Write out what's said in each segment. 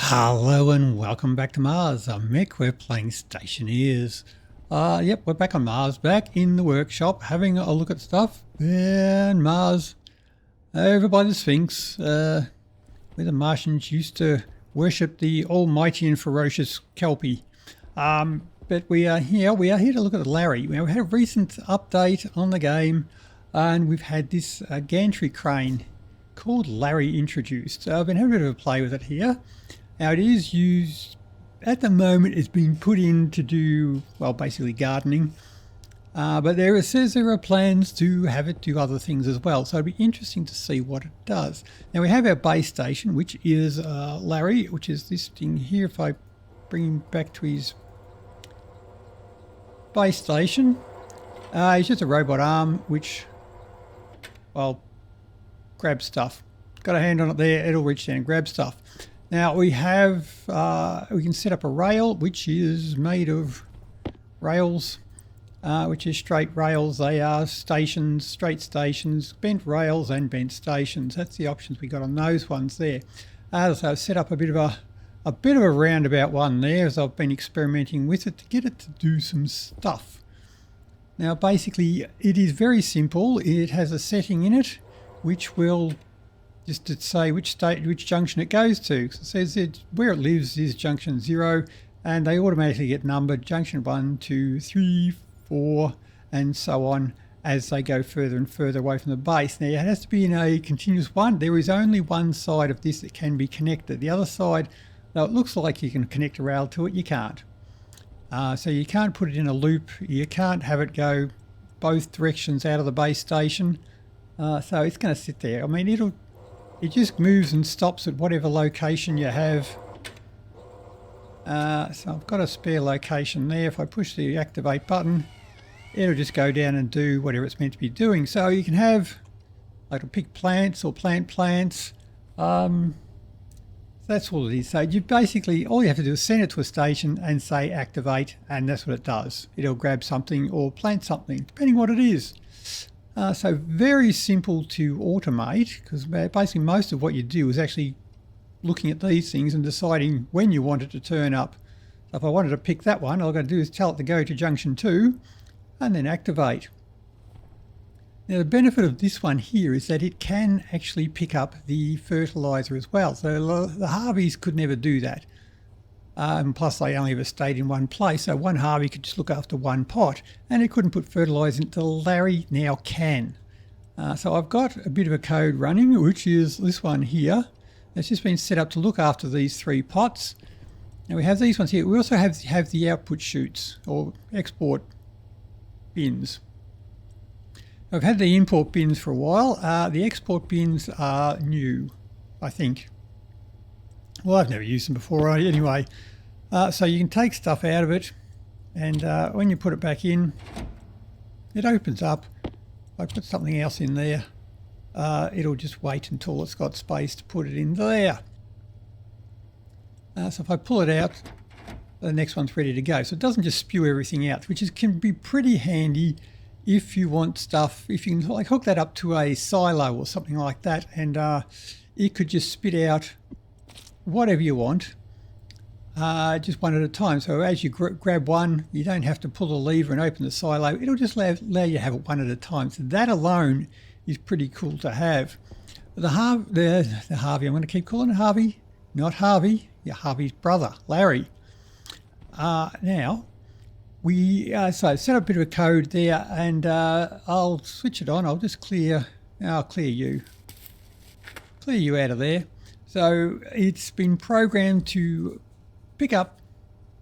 Hello and welcome back to Mars. I'm Mick, we're playing Stationeers. Yep, we're back on Mars, back in the workshop, having a look at stuff. And Mars, over by the Sphinx, where the Martians used to worship the almighty and ferocious Kelpie. But we are here to look at LARrE. We had a recent update on the game, and we've had this gantry crane called LARrE introduced. So I've been having a bit of a play with it here. Now it is used, at the moment it's been put in to do, well, basically gardening. But it says there are plans to have it do other things as well. So it'd be interesting to see what it does. Now we have our base station, which is LARrE, which is this thing here. If I bring him back to his base station, it's just a robot arm, which, well, grabs stuff. Got a hand on it there, it'll reach down and grab stuff. Now we have, we can set up a rail, which is made of rails, which is straight rails. They are stations, straight stations, bent rails and bent stations. That's the options we got on those ones there. So I've set up a bit of a roundabout one there, as I've been experimenting with it to get it to do some stuff. Now basically it is very simple. It has a setting in it which will just to say which junction it goes to. So it says where it lives is junction 0, and they automatically get numbered junction 1, 2, 3, 4, and so on as they go further and further away from the base. Now it has to be in a continuous one. There is only one side of this that can be connected. The other side, though it looks like you can connect a rail to it, you can't. So you can't put it in a loop. You can't have it go both directions out of the base station. So it's going to sit there. I mean, it just moves and stops at whatever location you have. So I've got a spare location there. If I push the activate button, it'll just go down and do whatever it's meant to be doing. So you can have, like, it'll pick plants or plant plants. That's all it is. So you basically, all you have to do is send it to a station and say activate, and that's what it does. It'll grab something or plant something, depending what it is. So very simple to automate, because basically most of what you do is actually looking at these things and deciding when you want it to turn up. So if I wanted to pick that one, all I've got to do is tell it to go to junction 2 and then activate. Now the benefit of this one here is that it can actually pick up the fertilizer as well. So the Harveys could never do that. Plus they only ever stayed in one place, so one Harvey could just look after one pot, and it couldn't put fertiliser into. LARrE now can. So I've got a bit of a code running, which is this one here. It's just been set up to look after these 3 pots. Now we have these ones here. We also have the output chutes or export bins. I've had the import bins for a while. The export bins are new, I think. Well, I've never used them before anyway. So you can take stuff out of it, and when you put it back in, it opens up. If I put something else in there, it'll just wait until it's got space to put it in there. So if I pull it out, the next one's ready to go. So it doesn't just spew everything out, which can be pretty handy if you want stuff. If you can like hook that up to a silo or something like that, and it could just spit out whatever you want, just one at a time. So as you grab one, you don't have to pull the lever and open the silo. It'll just allow you to have it one at a time. So that alone is pretty cool to have. The Harvey, I'm going to keep calling it Harvey, not Harvey, your Harvey's brother, LARrE. Now, so set up a bit of a code there, and I'll switch it on. I'll just clear you out of there. So it's been programmed to pick up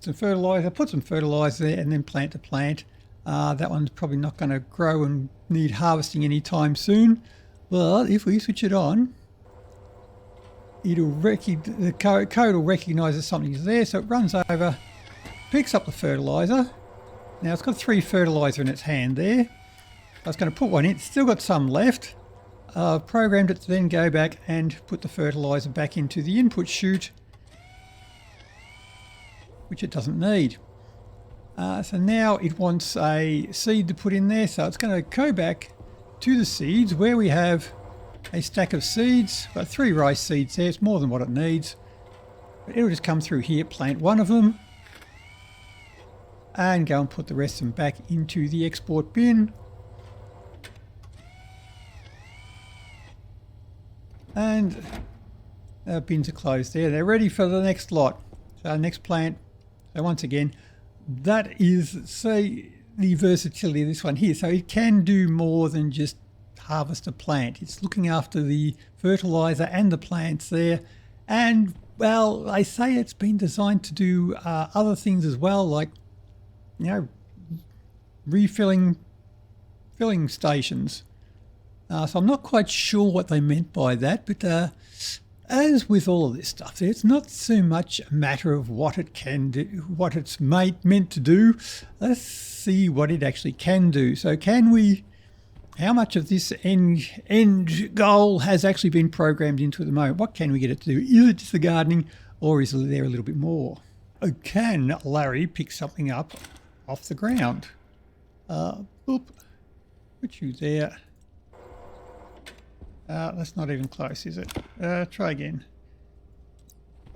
some fertiliser, put some fertiliser there, and then plant to plant. That one's probably not going to grow and need harvesting anytime soon. But if we switch it on, the code will recognise that something's there. So it runs over, picks up the fertiliser. Now it's got 3 fertiliser in its hand there. I was going to put one in. It's still got some left. I've programmed it to then go back and put the fertiliser back into the input chute, which it doesn't need. So now it wants a seed to put in there, so it's going to go back to the seeds where we have a stack of seeds. Got 3 rice seeds there, it's more than what it needs. It'll just come through here, plant one of them, and go and put the rest of them back into the export bin. And our bins are closed there. They're ready for the next lot. So next plant. So once again, that is, say, the versatility of this one here. So it can do more than just harvest a plant. It's looking after the fertilizer and the plants there. And, well, I say it's been designed to do other things as well, like, you know, filling stations. So I'm not quite sure what they meant by that, but as with all of this stuff, it's not so much a matter of what it can do, what it's meant to do. Let's see what it actually can do. So can we, how much of this end goal has actually been programmed into at the moment? What can we get it to do? Is it just the gardening, or is there a little bit more? Oh, can LARrE pick something up off the ground? Boop, put you there. That's not even close, is it? Try again.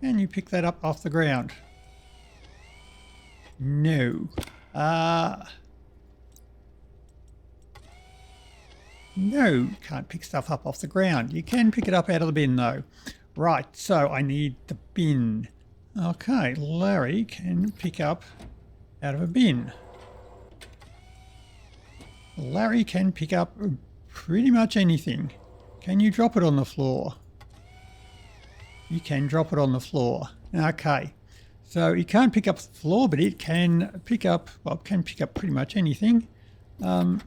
Can you pick that up off the ground? No. No, can't pick stuff up off the ground. You can pick it up out of the bin though. Right, so I need the bin. Okay, LARrE can pick up out of a bin. LARrE can pick up pretty much anything. Can you drop it on the floor? You can drop it on the floor. Okay. So it can't pick up the floor, but it can pick up, well, it can pick up pretty much anything. Can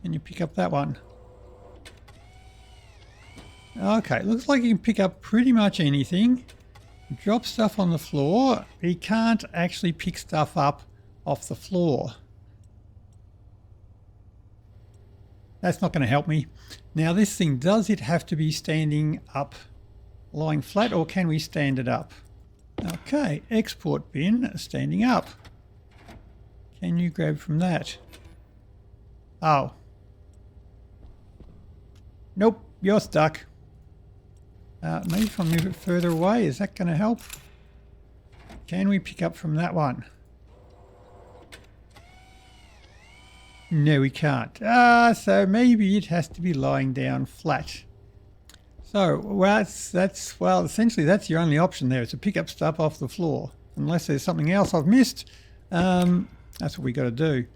you pick up that one? Okay, looks like you can pick up pretty much anything. Drop stuff on the floor. It can't actually pick stuff up off the floor. That's not going to help me. Now this thing, does it have to be standing up, lying flat, or can we stand it up? Okay, export bin, standing up. Can you grab from that? Oh. Nope, you're stuck. Maybe if I move it further away, is that going to help? Can we pick up from that one? No, we can't. So maybe it has to be lying down flat. So, well, well, essentially that's your only option there, is to pick up stuff off the floor. Unless there's something else I've missed. That's what we got to do.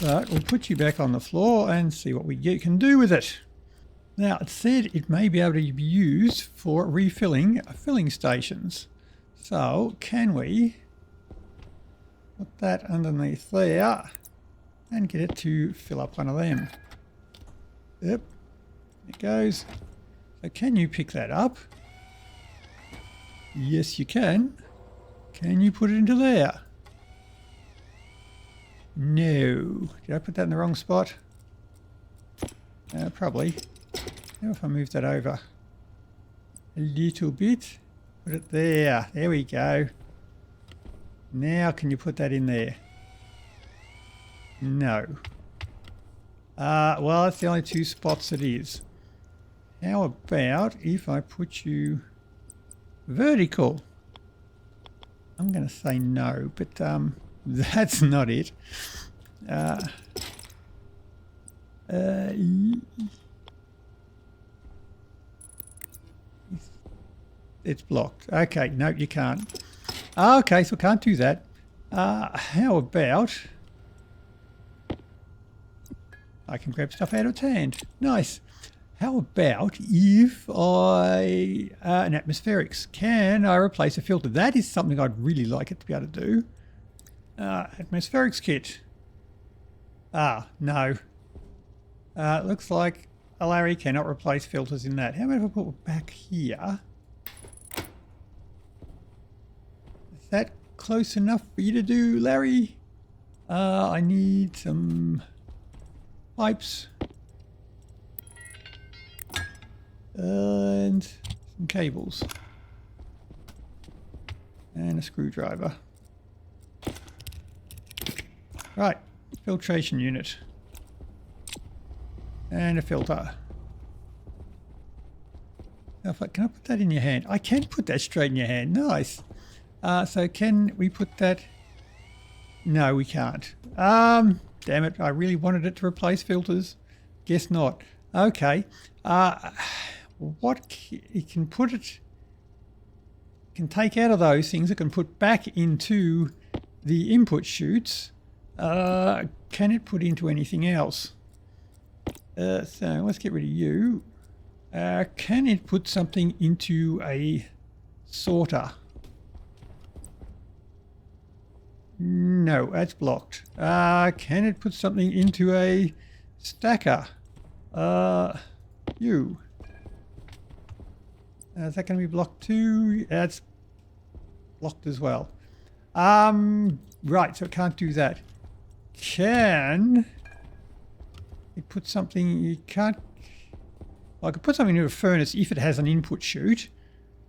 But we'll put you back on the floor and see what we can do with it. Now, it said it may be able to be used for refilling filling stations. So, can we put that underneath there and get it to fill up one of them? Yep, it goes. So can you pick that up? Yes, you can. Can you put it into there? No. Did I put that in the wrong spot? Probably. Now if I move that over a little bit, put it there. There we go. Now can you put that in there? No. Well, that's the only two spots it is. How about if I put you vertical? I'm going to say no, but that's not it. It's blocked. Okay, no, you can't. Okay, so can't do that. How about I can grab stuff out of its hand? Nice. How about if I an atmospherics? Can I replace a filter? That is something I'd really like it to be able to do. Atmospherics kit. No. Looks like LARrE cannot replace filters in that. How about if I put it back here? Is that close enough for you to do, LARrE? I need some pipes. And some cables. And a screwdriver. Right, filtration unit. And a filter. Now, can I put that in your hand? I can put that straight in your hand. Nice. So can we put that? No, we can't. Damn it. I really wanted it to replace filters. Guess not. Okay. It can put it, can take out of those things. It can put back into the input chutes. Can it put into anything else? So let's get rid of you. Can it put something into a sorter? No, that's blocked. Can it put something into a stacker? You. Is that going to be blocked too? That's blocked as well. Right, so it can't do that. Can it put something? You can't. Well, I could put something into a furnace if it has an input chute.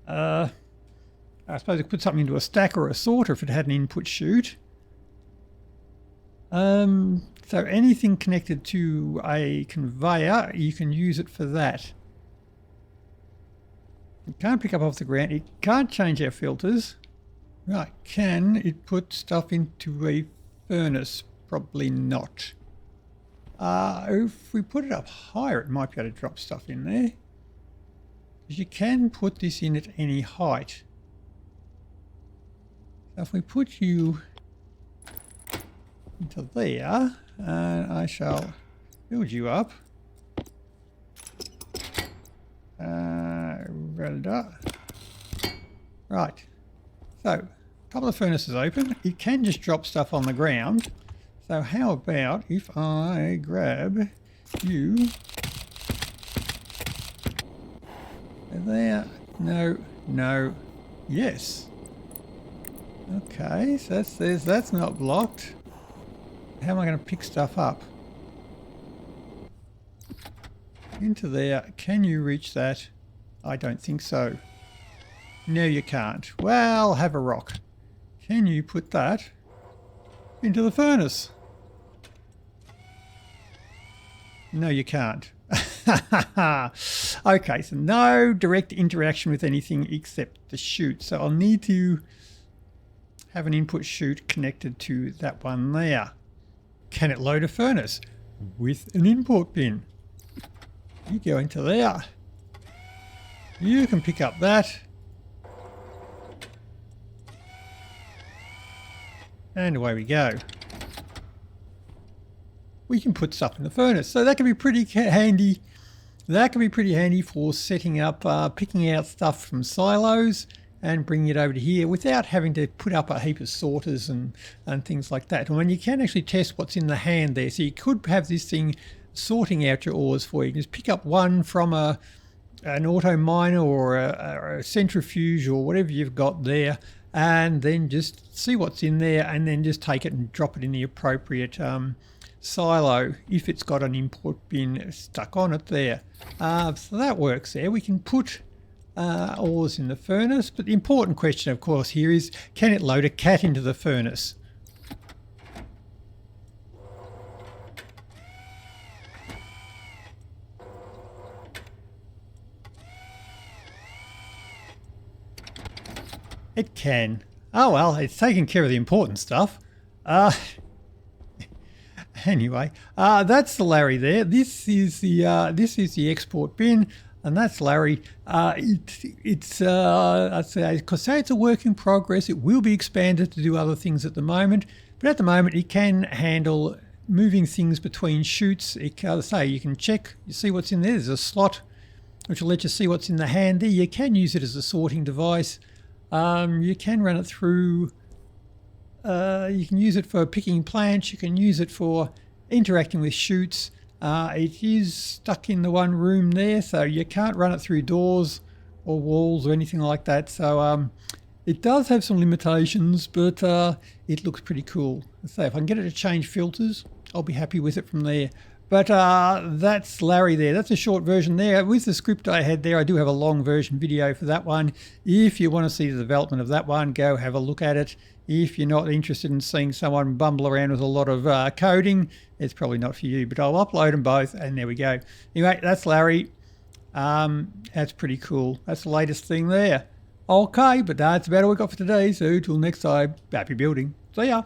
I suppose I could put something into a stacker or a sorter if it had an input chute. So anything connected to a conveyor, you can use it for that. It can't pick up off the ground. It can't change our filters. Right, can it put stuff into a furnace? Probably not. If we put it up higher, it might be able to drop stuff in there. Because you can put this in at any height. So if we put you into there, and I shall build you up. Right, so a couple of furnaces open. It can just drop stuff on the ground. So how about if I grab you there? No, no, yes. Okay, so that's not blocked. How am I going to pick stuff up? Into there. Can you reach that? I don't think so. No, you can't. Well, have a rock. Can you put that into the furnace? No, you can't. Okay, so no direct interaction with anything except the chute. So I'll need to have an input chute connected to that one there. Can it load a furnace with an import pin? You go into there. You can pick up that. And away we go. We can put stuff in the furnace. So that can be pretty handy. That can be pretty handy for setting up, picking out stuff from silos and bringing it over to here without having to put up a heap of sorters and things like that. And when you can actually test what's in the hand there. So you could have this thing sorting out your ores for you. You can just pick up one from an auto miner or a centrifuge or whatever you've got there, and then just see what's in there and then just take it and drop it in the appropriate silo if it's got an import bin stuck on it there. So that works there. We can put ores in the furnace, but the important question of course here is, can it load a cat into the furnace? It can. Oh well, it's taking care of the important stuff. Anyway, that's the LARrE there. This is the export bin, and that's LARrE. I'd say it's a work in progress. It will be expanded to do other things at the moment, but at the moment it can handle moving things between chutes. You can check, you see what's in there. There's a slot which will let you see what's in the hand there. You can use it as a sorting device. You can run it through, you can use it for picking plants, you can use it for interacting with chutes. It is stuck in the one room there, so you can't run it through doors or walls or anything like that. So it does have some limitations, but it looks pretty cool. So if I can get it to change filters, I'll be happy with it from there. But that's LARrE there. That's a short version there. With the script I had there, I do have a long version video for that one. If you want to see the development of that one, go have a look at it. If you're not interested in seeing someone bumble around with a lot of coding, it's probably not for you. But I'll upload them both, and there we go. Anyway, that's LARrE. That's pretty cool. That's the latest thing there. Okay, but that's about all we got for today. So till next time, happy building. See ya.